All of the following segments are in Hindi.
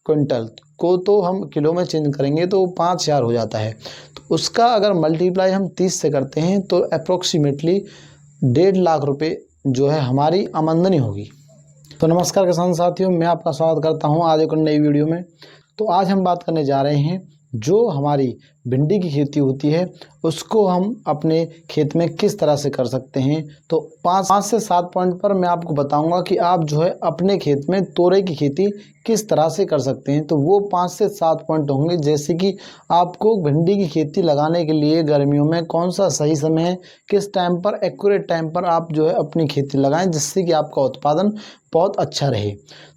क्विंटल को तो हम किलो में चेंज करेंगे तो 5,000 हो जाता है। तो उसका अगर मल्टीप्लाई हम 30 से करते हैं तो अप्रोक्सीमेटली 1.5 लाख रुपए जो है हमारी आमदनी होगी। तो नमस्कार किसान साथियों, मैं आपका स्वागत करता हूं आज एक नई वीडियो में। तो आज हम बात करने जा रहे हैं जो हमारी भिंडी की खेती होती है उसको हम अपने खेत में किस तरह से कर सकते हैं। तो 5 से 7 पॉइंट पर मैं आपको बताऊंगा कि आप जो है अपने खेत में तोरई की खेती किस तरह से कर सकते हैं। तो वो 5 से 7 पॉइंट होंगे, जैसे कि आपको भिंडी की खेती लगाने के लिए गर्मियों में कौन सा सही समय है, किस टाइम पर एक्यूरेट टाइम पर आप जो है अपनी खेती लगाएं जिससे कि आपका उत्पादन बहुत अच्छा रहे।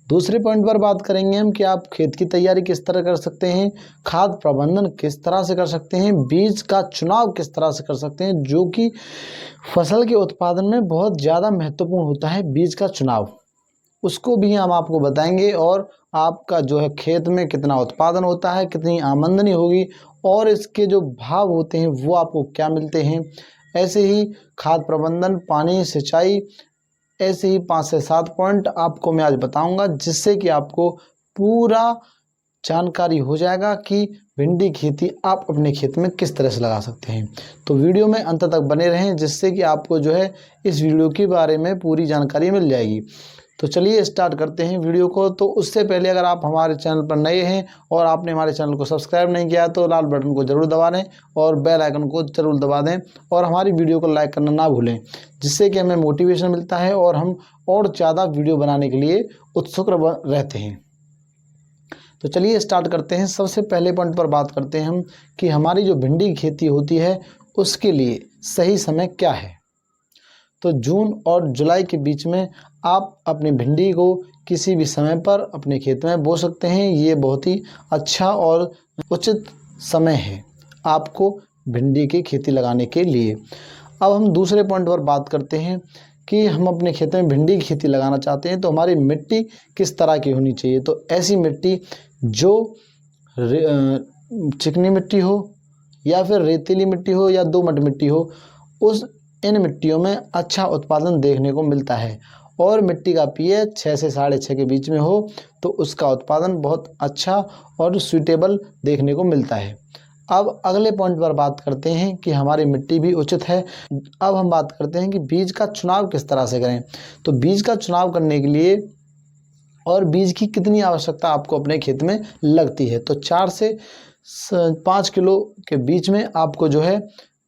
दूसरे पॉइंट पर बात करेंगे हम कि आप खेत की तैयारी किस तरह कर सकते हैं, खाद प्रबंधन किस तरह से कर सकते हैं, बीज का चुनाव किस तरह से कर सकते हैं, जो कि फसल के उत्पादन में बहुत ज़्यादा महत्वपूर्ण होता है। बीज का चुनाव उसको भी हम आपको बताएंगे, और आपका जो है खेत में कितना उत्पादन होता है, कितनी आमदनी होगी और इसके जो भाव होते हैं वो आपको क्या मिलते हैं। ऐसे ही खाद प्रबंधन, पानी, सिंचाई, ऐसे ही 5 से 7 पॉइंट आपको मैं आज बताऊंगा जिससे कि आपको पूरा जानकारी हो जाएगा कि भिंडी खेती आप अपने खेत में किस तरह से लगा सकते हैं। तो वीडियो में अंत तक बने रहें जिससे कि आपको जो है इस वीडियो के बारे में पूरी जानकारी मिल जाएगी। तो चलिए स्टार्ट करते हैं वीडियो को। तो उससे पहले अगर आप हमारे चैनल पर नए हैं और आपने हमारे चैनल को सब्सक्राइब नहीं किया तो लाल बटन को जरूर दबा दें और बेल आइकन को जरूर दबा दें और हमारी वीडियो को लाइक करना ना भूलें, जिससे कि हमें मोटिवेशन मिलता है और हम और ज़्यादा वीडियो बनाने के लिए उत्सुक रहते हैं। तो चलिए स्टार्ट करते हैं। सबसे पहले पॉइंट पर बात करते हैं हम कि हमारी जो भिंडी की खेती होती है उसके लिए सही समय क्या है। तो जून और जुलाई के बीच में आप अपनी भिंडी को किसी भी समय पर अपने खेत में बो सकते हैं। ये बहुत ही अच्छा और उचित समय है आपको भिंडी की खेती लगाने के लिए। अब हम दूसरे पॉइंट पर बात करते हैं कि हम अपने खेत में भिंडी की खेती लगाना चाहते हैं तो हमारी मिट्टी किस तरह की होनी चाहिए। तो ऐसी मिट्टी जो चिकनी मिट्टी हो या फिर रेतीली मिट्टी हो या दोमट मिट्टी हो, इन मिट्टियों में अच्छा उत्पादन देखने को मिलता है और मिट्टी का पीएच 6 से 6.5 के बीच में हो तो उसका उत्पादन बहुत अच्छा और सूटेबल देखने को मिलता है। अब अगले पॉइंट पर बात करते हैं कि हमारी मिट्टी भी उचित है। अब हम बात करते हैं कि बीज का चुनाव किस तरह से करें। तो बीज का चुनाव करने के लिए और बीज की कितनी आवश्यकता आपको अपने खेत में लगती है। तो 4 से 5 किलो के बीच में आपको जो है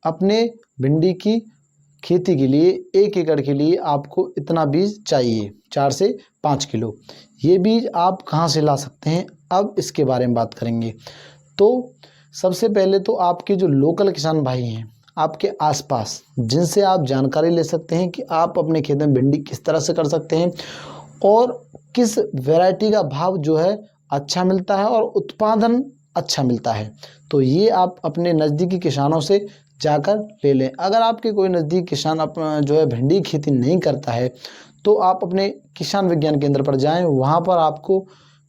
अपने भिंडी की खेती के लिए 1 एकड़ के लिए आपको इतना बीज चाहिए, 4 से 5 किलो। ये बीज आप कहाँ से ला सकते हैं, अब इसके बारे में बात करेंगे। तो सबसे पहले तो आपके जो लोकल किसान भाई हैं आपके आसपास, जिनसे आप जानकारी ले सकते हैं कि आप अपने खेत में भिंडी किस तरह से कर सकते हैं और किस वैरायटी का भाव जो है अच्छा मिलता है और उत्पादन अच्छा मिलता है। तो ये आप अपने नज़दीकी किसानों से जाकर ले लें। अगर आपके कोई नज़दीक किसान अपना जो है भिंडी की खेती नहीं करता है तो आप अपने किसान विज्ञान केंद्र पर जाएं, वहाँ पर आपको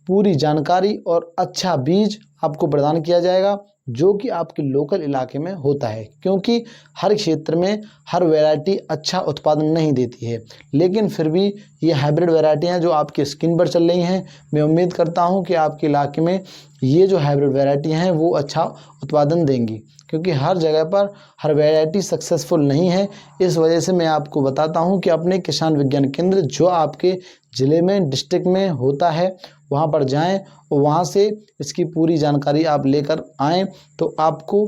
पूरी जानकारी और अच्छा बीज आपको प्रदान किया जाएगा जो कि आपके लोकल इलाके में होता है, क्योंकि हर क्षेत्र में हर वैरायटी अच्छा उत्पादन नहीं देती है, लेकिन फिर भी ये हाइब्रिड वैरायटियाँ जो आपकी स्क्रीन पर चल रही हैं, मैं उम्मीद करता हूँ कि आपके इलाके में ये जो हाइब्रिड वैरायटियाँ हैं वो अच्छा उत्पादन देंगी, क्योंकि हर जगह पर हर वैरायटी सक्सेसफुल नहीं है। इस वजह से मैं आपको बताता हूँ कि अपने किसान विज्ञान केंद्र जो आपके ज़िले में, डिस्ट्रिक्ट में होता है, वहाँ पर जाएं और वहाँ से इसकी पूरी जानकारी आप लेकर आएँ तो आपको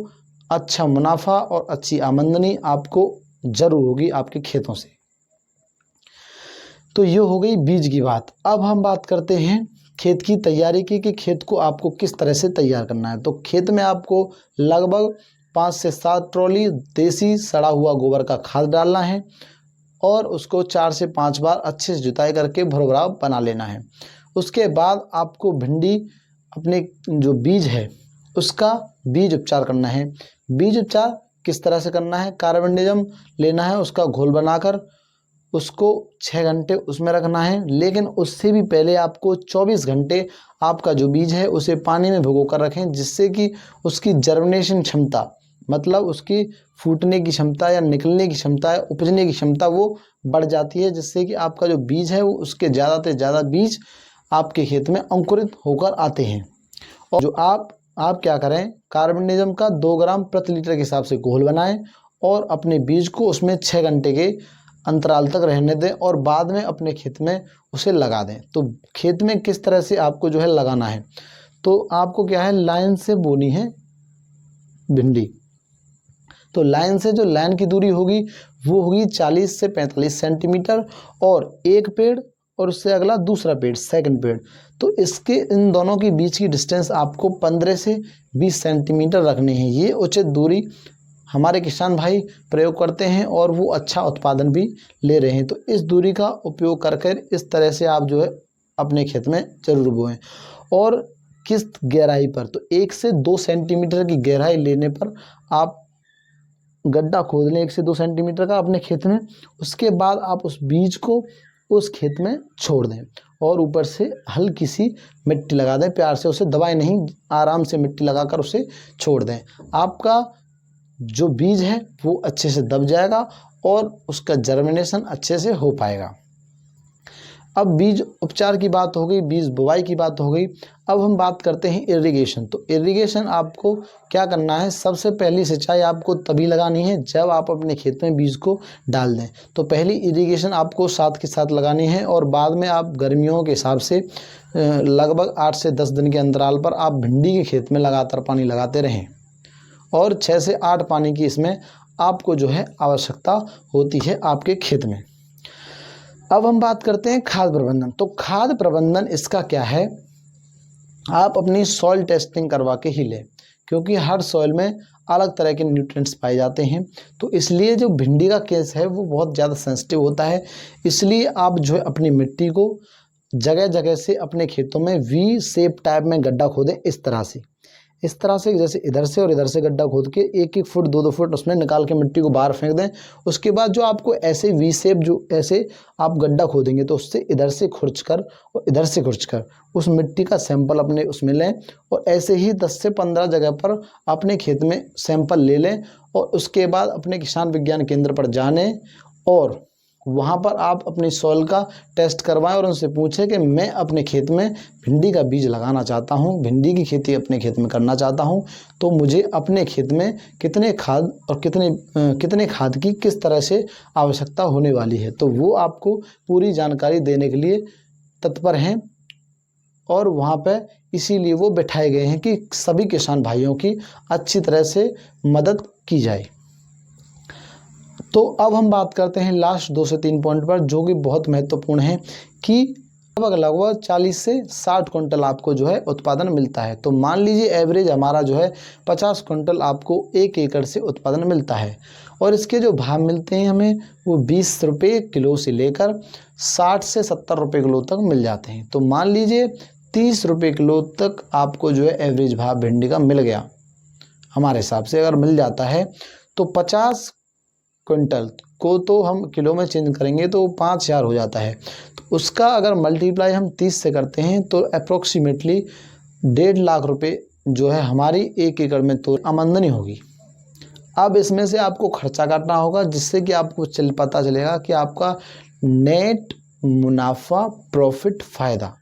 अच्छा मुनाफा और अच्छी आमदनी आपको ज़रूर होगी आपके खेतों से। तो ये हो गई बीज की बात। अब हम बात करते हैं खेत की तैयारी की कि खेत को आपको किस तरह से तैयार करना है। तो खेत में आपको लगभग 5 से 7 ट्रॉली देसी सड़ा हुआ गोबर का खाद डालना है और उसको 4 से 5 बार अच्छे से जुताई करके भुरभुरा बना लेना है। उसके बाद आपको भिंडी अपने जो बीज है उसका बीज उपचार करना है। बीज उपचार किस तरह से करना है, कार्बेंडिज्म लेना है, उसका घोल बनाकर उसको 6 घंटे उसमें रखना है, लेकिन उससे भी पहले आपको 24 घंटे आपका जो बीज है उसे पानी में भिगो कर रखें, जिससे कि उसकी जर्मिनेशन क्षमता, मतलब उसकी फूटने की क्षमता या निकलने की क्षमता या उपजने की क्षमता वो बढ़ जाती है, जिससे कि आपका जो बीज है वो उसके ज़्यादा से ज़्यादा बीज आपके खेत में अंकुरित होकर आते हैं। और जो आप क्या करें, कार्बनिज्म का 2 ग्राम प्रति लीटर के हिसाब से घोल बनाएं और अपने बीज को उसमें 6 घंटे के अंतराल तक रहने दें और बाद में अपने खेत में उसे लगा दें। तो खेत में किस तरह से आपको जो है लगाना है, तो आपको क्या है, लाइन से बोनी है भिंडी। तो लाइन से जो लाइन की दूरी होगी वो होगी 40 से 45 सेंटीमीटर, और एक पेड़ और उससे अगला दूसरा पेड़, सेकंड पेड़। तो इसके इन दोनों के बीच की डिस्टेंस आपको 15 से 20 सेंटीमीटर रखनी है। ये उचित दूरी हमारे किसान भाई प्रयोग करते हैं और वो अच्छा उत्पादन भी ले रहे हैं। तो इस दूरी का उपयोग करके इस तरह से आप जो है अपने खेत में जरूर बोएं। और किस गहराई पर, तो 1 से 2 सेंटीमीटर की गहराई लेने पर आप गड्ढा खोद लें 1 से 2 सेंटीमीटर का अपने खेत में। उसके बाद आप उस बीज को उस खेत में छोड़ दें और ऊपर से हल्की सी मिट्टी लगा दें, प्यार से, उसे दबाएं नहीं, आराम से मिट्टी लगाकर उसे छोड़ दें। आपका जो बीज है वो अच्छे से दब जाएगा और उसका जर्मिनेशन अच्छे से हो पाएगा। अब बीज उपचार की बात हो गई, बीज बुवाई की बात हो गई। अब हम बात करते हैं इरिगेशन। तो इरिगेशन आपको क्या करना है, सबसे पहली सिंचाई आपको तभी लगानी है जब आप अपने खेत में बीज को डाल दें। तो पहली इरिगेशन आपको साथ के साथ लगानी है और बाद में आप गर्मियों के हिसाब से लगभग 8 से 10 दिन के अंतराल पर आप भिंडी के खेत में लगातार पानी लगाते रहें और 6 से 8 पानी की इसमें आपको जो है आवश्यकता होती है आपके खेत में। अब हम बात करते हैं खाद प्रबंधन। तो खाद प्रबंधन इसका क्या है, आप अपनी सॉइल टेस्टिंग करवा के ही लें, क्योंकि हर सॉइल में अलग तरह के न्यूट्रिएंट्स पाए जाते हैं। तो इसलिए जो भिंडी का केस है वो बहुत ज़्यादा सेंसिटिव होता है। इसलिए आप जो है अपनी मिट्टी को जगह जगह से अपने खेतों में वी शेप टाइप में गड्ढा खोदें, इस तरह से जैसे इधर से और इधर से गड्ढा खोद के 1-1 फुट 2-2 फुट उसमें निकाल के मिट्टी को बाहर फेंक दें। उसके बाद जो आपको ऐसे वी शेप जो ऐसे आप गड्ढा खोदेंगे तो उससे इधर से खुरच कर और इधर से खुरच कर उस मिट्टी का सैंपल अपने उसमें लें और ऐसे ही 10 से 15 जगह पर अपने खेत में सैंपल ले लें और उसके बाद अपने किसान विज्ञान केंद्र पर जाने और वहाँ पर आप अपनी सॉइल का टेस्ट करवाएं और उनसे पूछें कि मैं अपने खेत में भिंडी का बीज लगाना चाहता हूँ, भिंडी की खेती अपने खेत में करना चाहता हूँ, तो मुझे अपने खेत में कितने खाद और कितने खाद की किस तरह से आवश्यकता होने वाली है। तो वो आपको पूरी जानकारी देने के लिए तत्पर हैं और वहाँ पर इसीलिए वो बैठाए गए हैं कि सभी किसान भाइयों की अच्छी तरह से मदद की जाए। तो अब हम बात करते हैं लास्ट 2 से 3 पॉइंट पर, जो कि बहुत महत्वपूर्ण है कि लगभग 40 से 60 क्विंटल आपको जो है उत्पादन मिलता है। तो मान लीजिए एवरेज हमारा जो है 50 क्विंटल आपको 1 एकड़ से उत्पादन मिलता है और इसके जो भाव मिलते हैं हमें वो 20 रुपये किलो से लेकर 60 से 70 रुपये किलो तक मिल जाते हैं। तो मान लीजिए 30 रुपये किलो तक आपको जो है एवरेज भाव भिंडी का मिल गया, हमारे हिसाब से अगर मिल जाता है तो 50 क्विंटल को तो हम किलो में चेंज करेंगे तो 5000 हो जाता है। तो उसका अगर मल्टीप्लाई हम 30 से करते हैं तो अप्रोक्सीमेटली 1.5 लाख रुपए जो है हमारी 1 एकड़ में तो आमदनी होगी। अब इसमें से आपको खर्चा काटना होगा, जिससे कि आपको पता चलेगा कि आपका नेट मुनाफा प्रॉफिट फ़ायदा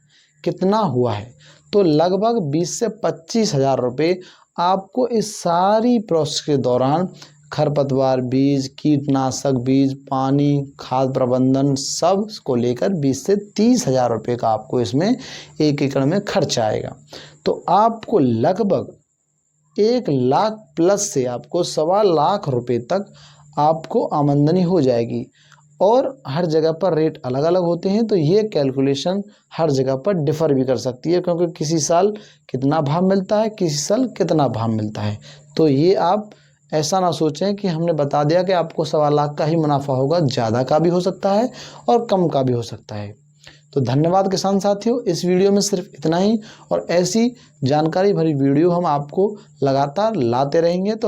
कितना हुआ है। तो लगभग 20 से 25 हज़ार रुपये आपको इस सारी प्रोसेस के दौरान खरपतवार बीज, कीटनाशक बीज, पानी, खाद प्रबंधन सब को लेकर 20 से 30 हज़ार रुपये का आपको इसमें 1 एकड़ में खर्च आएगा। तो आपको लगभग 1 लाख प्लस से आपको 1.25 लाख रुपये तक आपको आमदनी हो जाएगी। और हर जगह पर रेट अलग अलग होते हैं, तो ये कैलकुलेशन हर जगह पर डिफ़र भी कर सकती है, क्योंकि किसी साल कितना भाव मिलता है, किसी साल कितना भाव मिलता है। तो ये आप ऐसा ना सोचें कि हमने बता दिया कि आपको 1.25 लाख का ही मुनाफा होगा, ज़्यादा का भी हो सकता है और कम का भी हो सकता है। तो धन्यवाद किसान साथियों, इस वीडियो में सिर्फ इतना ही और ऐसी जानकारी भरी वीडियो हम आपको लगातार लाते रहेंगे। तो